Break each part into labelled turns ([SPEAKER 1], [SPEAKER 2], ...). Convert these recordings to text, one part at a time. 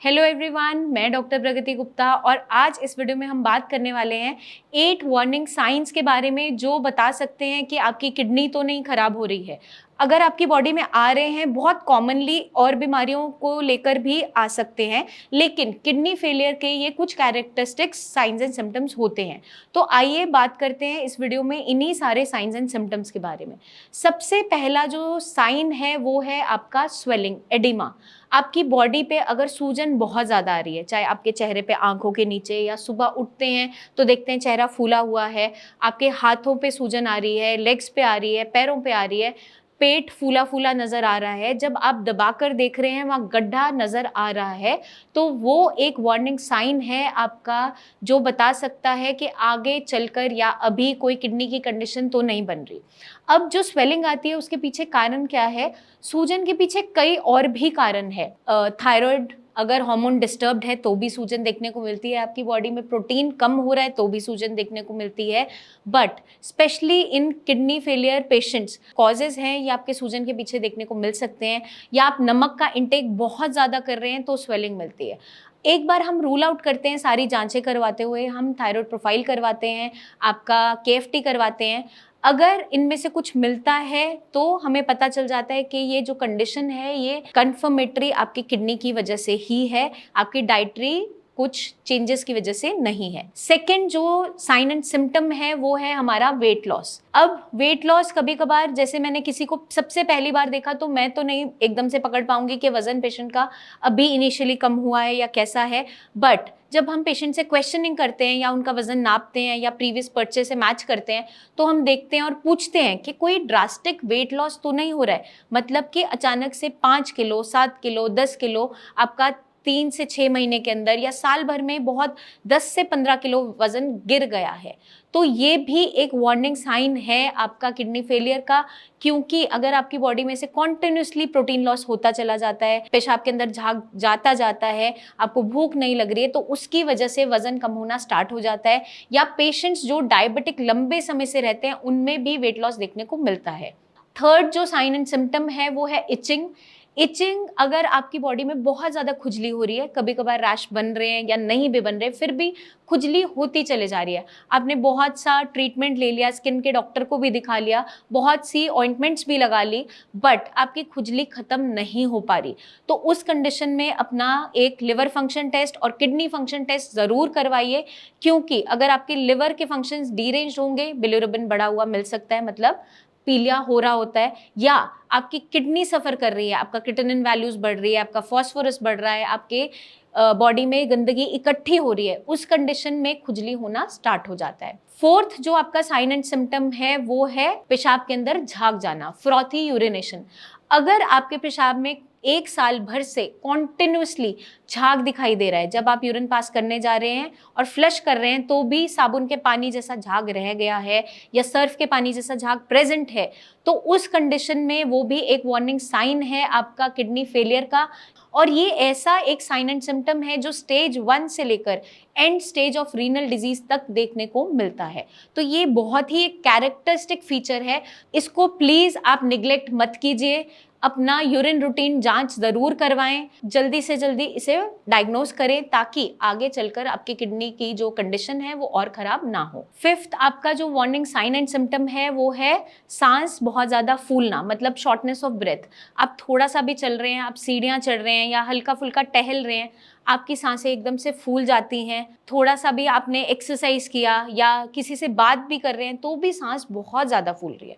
[SPEAKER 1] Hello everyone, मैं doctor प्रगति गुप्ता और आज इस वीडियो में हम बात करने वाले हैं 8 वार्निंग साइंस के बारे में जो बता सकते हैं कि आपकी किडनी तो नहीं खराब हो रही है। अगर आपकी बॉडी में आ रहे हैं, बहुत कॉमनली और बीमारियों को लेकर भी आ सकते हैं, लेकिन किडनी फेलियर के ये कुछ कैरेक्टरिस्टिक्स साइंस एंड सिम्टम्स होते हैं। तो आइए बात करते हैं इस वीडियो में इन्हीं सारे साइंस एंड सिम्टम्स के बारे में। सबसे पहला जो साइन है वो है आपका स्वेलिंग, एडिमा। आपकी बॉडी पे अगर सूजन बहुत ज़्यादा आ रही है, चाहे आपके चेहरे पे, आंखों के नीचे, या सुबह उठते हैं तो देखते हैं चेहरा फूला हुआ है, आपके हाथों पे सूजन आ रही है, लेग्स पे आ रही है, पैरों पे आ रही है, पेट फूला फूला नज़र आ रहा है, जब आप दबाकर देख रहे हैं वहाँ गड्ढा नज़र आ रहा है, तो वो एक वार्निंग साइन है आपका, जो बता सकता है कि आगे चलकर या अभी कोई किडनी की कंडीशन तो नहीं बन रही। अब जो स्वेलिंग आती है उसके पीछे कारण क्या है? सूजन के पीछे कई और भी कारण है। थायराइड, अगर हार्मोन डिस्टर्ब्ड है तो भी सूजन देखने को मिलती है, आपकी बॉडी में प्रोटीन कम हो रहा है तो भी सूजन देखने को मिलती है। But specially in kidney failure patients, causes हैं ये आपके सूजन के पीछे देखने को मिल सकते हैं, या आप नमक का इंटेक बहुत ज़्यादा कर रहे हैं तो स्वेलिंग मिलती है। एक बार हम रूल आउट करते हैं सारी जांचें करवाते हुए, हम थायराइड प्रोफाइल करवाते हैं, आपका केएफटी करवाते हैं। अगर इनमें से कुछ मिलता है तो हमें पता चल जाता है कि ये जो कंडीशन है ये कन्फर्मेटरी आपकी किडनी की वजह से ही है, आपकी डाइटरी कुछ चेंजेस की वजह से नहीं है। सेकंड जो साइन एंड सिम्टम है वो है हमारा वेट लॉस। अब वेट लॉस कभी कभार, जैसे मैंने किसी को सबसे पहली बार देखा तो मैं तो नहीं एकदम से पकड़ पाऊंगी कि वजन पेशेंट का अभी इनिशियली कम हुआ है या कैसा है, बट जब हम पेशेंट से क्वेश्चनिंग करते हैं या उनका वजन नापते हैं या प्रीवियस पर्चे से मैच करते हैं तो हम देखते हैं और पूछते हैं कि कोई ड्रास्टिक वेट लॉस तो नहीं हो रहा है, मतलब कि अचानक से 5 किलो, 7 किलो, 10 किलो आपका 3 से 6 महीने के अंदर या साल भर में बहुत 10 से 15 किलो वजन गिर गया है, तो ये भी एक वार्निंग साइन है आपका किडनी फेलियर का। क्योंकि अगर आपकी बॉडी में से कॉन्टिन्यूसली प्रोटीन लॉस होता चला जाता है, पेशाब के अंदर झाग जाता जाता है, आपको भूख नहीं लग रही है, तो उसकी वजह से वजन कम होना स्टार्ट हो जाता है। या पेशेंट्स जो डायबिटिक लंबे समय से रहते हैं उनमें भी वेट लॉस देखने को मिलता है। थर्ड जो साइन एंड सिम्टम है वो है इचिंग। इचिंग, अगर आपकी बॉडी में बहुत ज़्यादा खुजली हो रही है, कभी कभार रैश बन रहे हैं या नहीं भी बन रहे, फिर भी खुजली होती चले जा रही है, आपने बहुत सा ट्रीटमेंट ले लिया, स्किन के डॉक्टर को भी दिखा लिया, बहुत सी ऑइंटमेंट्स भी लगा ली, बट आपकी खुजली ख़त्म नहीं हो पा रही, तो उस कंडीशन में अपना एक लिवर फंक्शन टेस्ट और किडनी फंक्शन टेस्ट ज़रूर करवाइए। क्योंकि अगर आपके लिवर के फंक्शंस डीरेंज्ड होंगे, बिलिरुबिन बढ़ा हुआ मिल सकता है, मतलब पीलिया हो रहा होता है, या आपकी किडनी सफ़र कर रही है, आपका क्रिएटिनिन वैल्यूज बढ़ रही है, आपका फॉस्फोरस बढ़ रहा है, आपके बॉडी में गंदगी इकट्ठी हो रही है, उस कंडीशन में खुजली होना स्टार्ट हो जाता है। फोर्थ जो आपका साइन एंड सिम्टम है वो है पेशाब के अंदर झाग जाना, फ्रॉथी यूरिनेशन। अगर आपके पेशाब में 1 साल भर से कॉन्टिन्यूसली झाग दिखाई दे रहा है, जब आप यूरिन पास करने जा रहे हैं और फ्लश कर रहे हैं तो भी साबुन के पानी जैसा झाग रह गया है या सर्फ के पानी जैसा झाग प्रेजेंट है, तो उस कंडीशन में वो भी एक वार्निंग साइन है आपका किडनी फेलियर का। और ये ऐसा एक साइन एंड सिम्टम है जो स्टेज 1 से लेकर and stage of renal disease तक देखने को मिलता है। तो ये बहुत ही एक कैरेक्टरिस्टिक फीचर है, इसको प्लीज़ आप निग्लेक्ट मत कीजिए। अपना यूरिन रूटीन जांच ज़रूर करवाएं, जल्दी से जल्दी इसे डायग्नोज करें ताकि आगे चलकर आपकी किडनी की जो कंडीशन है वो और ख़राब ना हो। फिफ्थ आपका जो वार्निंग साइन एंड सिम्टम है वो है सांस बहुत ज़्यादा फूलना, मतलब शॉर्टनेस ऑफ ब्रेथ। आप थोड़ा सा भी चल रहे हैं, आप सीढ़ियाँ चढ़ रहे हैं या हल्का फुल्का टहल रहे हैं, आपकी सांसें एकदम से फूल जाती हैं। थोड़ा सा भी आपने एक्सरसाइज किया या किसी से बात भी कर रहे हैं तो भी सांस बहुत ज़्यादा फूल रही है,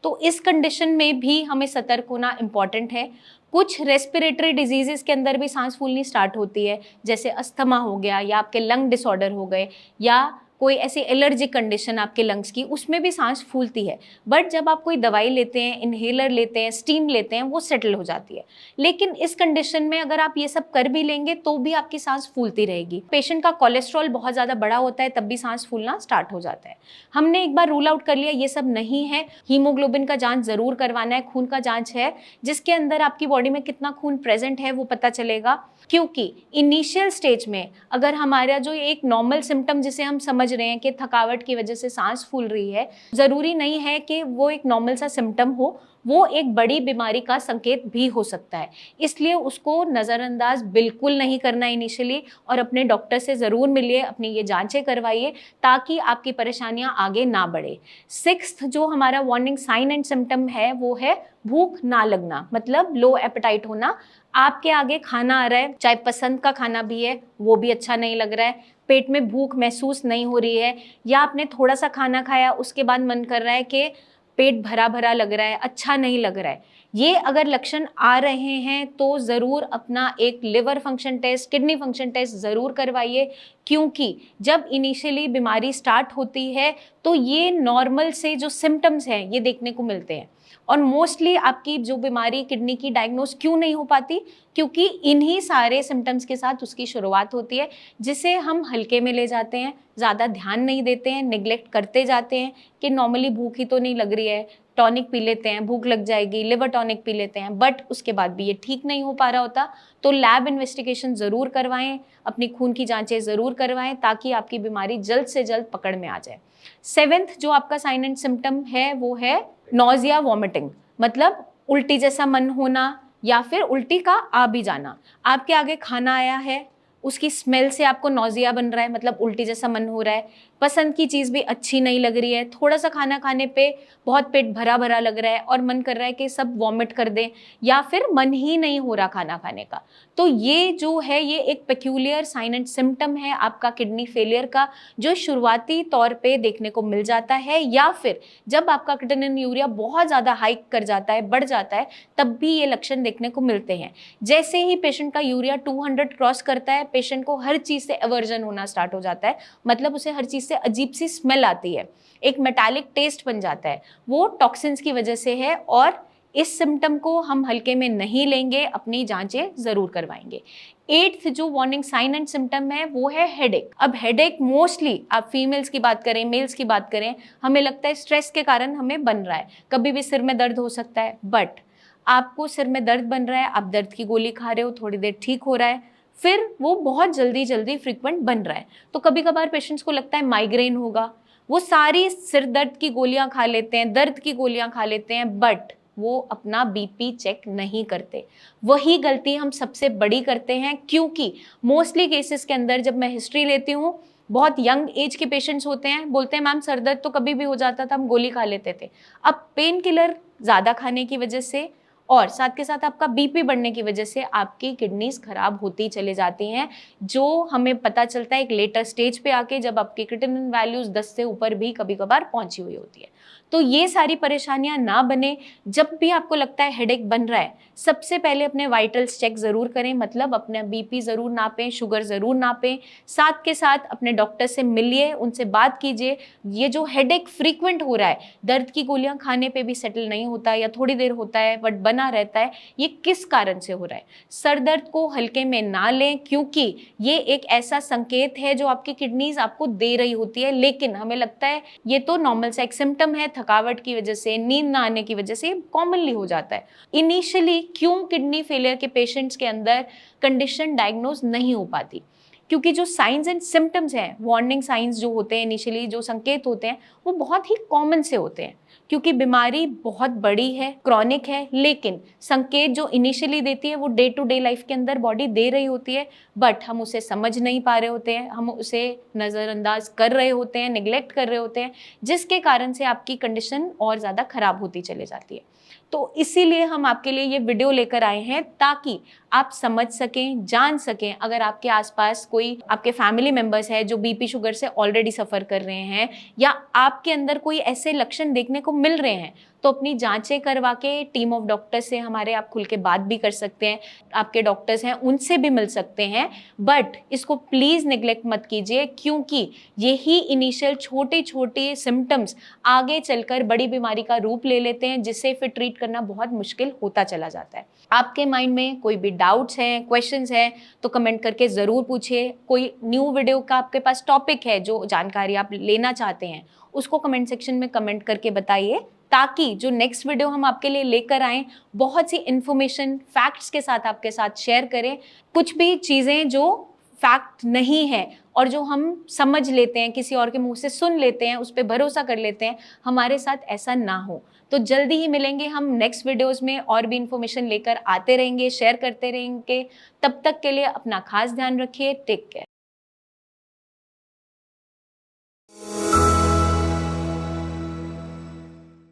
[SPEAKER 1] तो इस कंडीशन में भी हमें सतर्क होना इम्पॉर्टेंट है। कुछ रेस्पिरेटरी डिजीजेस के अंदर भी सांस फूलनी स्टार्ट होती है, जैसे अस्थमा हो गया या आपके लंग डिसऑर्डर हो गए या कोई ऐसी एलर्जिक कंडीशन आपके लंग्स की, उसमें भी सांस फूलती है। बट जब आप कोई दवाई लेते हैं, इन्हेलर लेते हैं, स्टीम लेते हैं, वो सेटल हो जाती है। लेकिन इस कंडीशन में अगर आप ये सब कर भी लेंगे तो भी आपकी सांस फूलती रहेगी। पेशेंट का कोलेस्ट्रॉल बहुत ज़्यादा बड़ा होता है तब भी सांस फूलना स्टार्ट हो जाता है। हमने एक बार रूल आउट कर लिया ये सब नहीं है, हीमोग्लोबिन का जांच ज़रूर करवाना है, खून का जांच है जिसके अंदर आपकी बॉडी में कितना खून प्रेजेंट है वो पता चलेगा। क्योंकि इनिशियल स्टेज में अगर हमारा जो एक नॉर्मल सिम्टम जिसे हम समझ समझ रहे हैं कि थकावट की वजह से सांस फूल रही है, ज़रूरी नहीं है कि वो एक नॉर्मल सा सिम्टम हो, वो एक बड़ी बीमारी का संकेत भी हो सकता है। इसलिए उसको नज़रअंदाज बिल्कुल नहीं करना इनिशियली, और अपने डॉक्टर से ज़रूर मिलिए, अपनी ये जांचें करवाइए ताकि आपकी परेशानियां आगे ना बढ़े। सिक्स्थ जो हमारा वार्निंग साइन एंड सिम्टम है वो है भूख ना लगना, मतलब लो एपेटाइट होना। आपके आगे खाना आ रहा है, चाहे पसंद का खाना भी है, वो भी अच्छा नहीं लग रहा है, पेट में भूख महसूस नहीं हो रही है, या आपने थोड़ा सा खाना खाया उसके बाद मन कर रहा है कि पेट भरा भरा लग रहा है, अच्छा नहीं लग रहा है, ये अगर लक्षण आ रहे हैं तो ज़रूर अपना एक liver function test, kidney function test ज़रूर करवाइए। क्योंकि जब इनिशियली बीमारी स्टार्ट होती है तो ये नॉर्मल से जो सिम्टम्स हैं ये देखने को मिलते हैं, और मोस्टली आपकी जो बीमारी किडनी की डायग्नोस क्यों नहीं हो पाती, क्योंकि इन्हीं सारे सिम्टम्स के साथ उसकी शुरुआत होती है, जिसे हम हल्के में ले जाते हैं, ज़्यादा ध्यान नहीं देते हैं, निगलेक्ट करते जाते हैं कि नॉर्मली भूख ही तो नहीं लग रही है, टॉनिक पी लेते हैं, भूख लग जाएगी, लिवर टॉनिक पी लेते हैं, बट उसके बाद भी ये ठीक नहीं हो पा रहा होता। तो लैब इन्वेस्टिगेशन ज़रूर करवाएं, अपनी खून की जांचें ज़रूर करवाएं ताकि आपकी बीमारी जल्द से जल्द पकड़ में आ जाए। सेवेंथ जो आपका साइन एंड सिम्टम है वो है नॉजिया वॉमिटिंग, मतलब उल्टी जैसा मन होना या फिर उल्टी का आ भी जाना। आपके आगे खाना आया है, उसकी स्मेल से आपको नॉजिया बन रहा है, मतलब उल्टी जैसा मन हो रहा है, पसंद की चीज़ भी अच्छी नहीं लग रही है, थोड़ा सा खाना खाने पे बहुत पेट भरा भरा लग रहा है और मन कर रहा है कि सब वॉमिट कर दें, या फिर मन ही नहीं हो रहा खाना खाने का। तो ये जो है ये एक पेक्यूलियर साइन एंड सिम्टम है आपका किडनी फेलियर का, जो शुरुआती तौर पे देखने को मिल जाता है, या फिर जब आपका क्रिएटिनिन यूरिया बहुत ज़्यादा हाइक कर जाता है, बढ़ जाता है, तब भी ये लक्षण देखने को मिलते हैं। जैसे ही पेशेंट का यूरिया 200 क्रॉस करता है, पेशेंट को हर चीज़ से एवर्जन होना स्टार्ट हो जाता है, मतलब उसे हर चीज़ से अजीब सी स्मेल आती है, एक मेटालिक टेस्ट बन जाता है, वो टॉक्सिन्स की वजह से है। और इस सिम्टम को हम हल्के में नहीं लेंगे, अपनी जांचें जरूर करवाएंगे। एट्थ जो वार्निंग साइन एंड सिम्टम है वो है हेडेक। अब हेडेक मोस्टली आप फीमेल्स की बात करें, मेल्स की बात करें, हमें लगता है स्ट्रेस के कारण हमें बन रहा है, कभी भी सिर में दर्द हो सकता है, बट आपको सिर में दर्द बन रहा है, आप दर्द की गोली खा रहे हो, थोड़ी देर ठीक हो रहा है, फिर वो बहुत जल्दी जल्दी फ्रीक्वेंट बन रहा है। तो कभी कभार पेशेंट्स को लगता है माइग्रेन होगा, वो सारी सिर दर्द की गोलियां खा लेते हैं, दर्द की गोलियां खा लेते हैं, बट वो अपना बीपी चेक नहीं करते। वही गलती हम सबसे बड़ी करते हैं, क्योंकि मोस्टली केसेस के अंदर जब मैं हिस्ट्री लेती हूँ, बहुत यंग एज के पेशेंट्स होते हैं, बोलते हैं मैम सर दर्द तो कभी भी हो जाता था, हम गोली खा लेते थे। अब पेन किलर ज़्यादा खाने की वजह से और साथ के साथ आपका बीपी बढ़ने की वजह से आपकी किडनीज खराब होती चली जाती हैं, जो हमें पता चलता है एक लेटर स्टेज पे आके, जब आपकी क्रिएटिनिन वैल्यूज 10 से ऊपर भी कभी कभार पहुंची हुई होती है। तो ये सारी परेशानियां ना बने, जब भी आपको लगता है हेडेक बन रहा है, सबसे पहले अपने वाइटल्स चेक जरूर करें, मतलब अपना बीपी जरूर नापें, शुगर जरूर नापें, साथ के साथ अपने डॉक्टर से मिलिए, उनसे बात कीजिए। ये जो हेडेक फ्रीक्वेंट हो रहा है, दर्द की गोलियां खाने पे भी सेटल नहीं होता या थोड़ी देर होता है बट बना रहता है, ये किस कारण से हो रहा है? सर दर्द को हल्के में ना लें, क्योंकि ये एक ऐसा संकेत है जो आपकी किडनीज आपको दे रही होती है, लेकिन हमें लगता है ये तो नॉर्मल सा एक सिम्टम है, थकावट की वजह से, नींद ना आने की वजह से कॉमनली हो जाता है। इनिशियली क्यों किडनी फेलियर के पेशेंट्स के अंदर कंडीशन डायग्नोज नहीं हो पाती? क्योंकि जो साइंस एंड सिम्टम्स हैं, वार्निंग साइंस जो होते हैं, इनिशियली जो संकेत होते हैं, वो बहुत ही कॉमन से होते हैं, क्योंकि बीमारी बहुत बड़ी है, क्रॉनिक है, लेकिन संकेत जो इनिशियली देती है वो डे टू डे लाइफ के अंदर बॉडी दे रही होती है, बट हम उसे समझ नहीं पा रहे होते हैं, हम उसे नज़रअंदाज कर रहे होते हैं, निगलेक्ट कर रहे होते हैं, जिसके कारण से आपकी कंडीशन और ज़्यादा खराब होती चली जाती है। तो इसीलिए हम आपके लिए ये वीडियो लेकर आए हैं, ताकि आप समझ सकें, जान सकें, अगर आपके आसपास कोई आपके फैमिली मेंबर्स है जो बीपी शुगर से ऑलरेडी सफ़र कर रहे हैं, या आपके अंदर कोई ऐसे लक्षण देखने को मिल रहे हैं, तो अपनी जांचें करवा के टीम ऑफ डॉक्टर्स से हमारे आप खुल के बात भी कर सकते हैं, आपके डॉक्टर्स हैं उनसे भी मिल सकते हैं, बट इसको प्लीज़ निगलेक्ट मत कीजिए, क्योंकि यही इनिशियल छोटे छोटे सिम्टम्स आगे चलकर बड़ी बीमारी का रूप ले लेते हैं, जिसे फिर ट्रीट करना बहुत मुश्किल होता चला जाता है। आपके माइंड में कोई भी डाउट्स हैं, क्वेश्चंस हैं, तो कमेंट करके ज़रूर पूछिए। कोई न्यू वीडियो का आपके पास टॉपिक है, जो जानकारी आप लेना चाहते हैं, उसको कमेंट सेक्शन में कमेंट करके बताइए, ताकि जो नेक्स्ट वीडियो हम आपके लिए लेकर आएँ, बहुत सी इन्फॉर्मेशन फैक्ट्स के साथ आपके साथ शेयर करें। कुछ भी चीज़ें जो फैक्ट नहीं है और जो हम समझ लेते हैं, किसी और के मुंह से सुन लेते हैं, उस पर भरोसा कर लेते हैं, हमारे साथ ऐसा ना हो। तो जल्दी ही मिलेंगे हम नेक्स्ट वीडियोस में, और भी इंफॉर्मेशन लेकर आते रहेंगे, शेयर करते रहेंगे। तब तक के लिए अपना खास ध्यान रखिए। Take care.